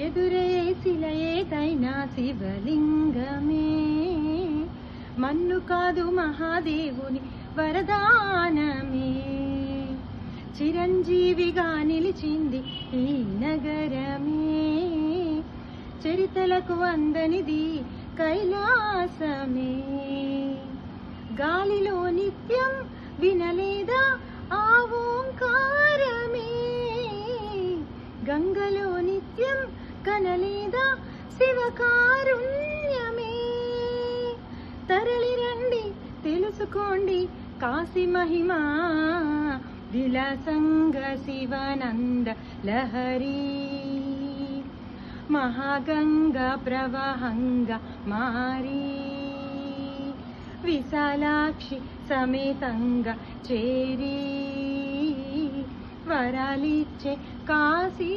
ఎదురే శిలయేదైనా శివలింగమే, మన్ను కాదు మహాదేవుని వరదానమే. చిరంజీవిగా నిలిచింది ఈ నగరమే, చరితలకు అందనిది కైలాసమే. గాలిలో నిత్యం వినలేదా ఆ ఓంకారమే, గంగలో నిత్యం కనలేదా శివకారుణ్యమే. తరలి రండి తెలుసుకోండి కాశీ మహిమా, విలాసంగ శివానంద లహరి. మహాగంగా ప్రవాహంగా మారి, విశాలాక్షి సమేతంగా చేరి, వరాలిచ్చే కాశీ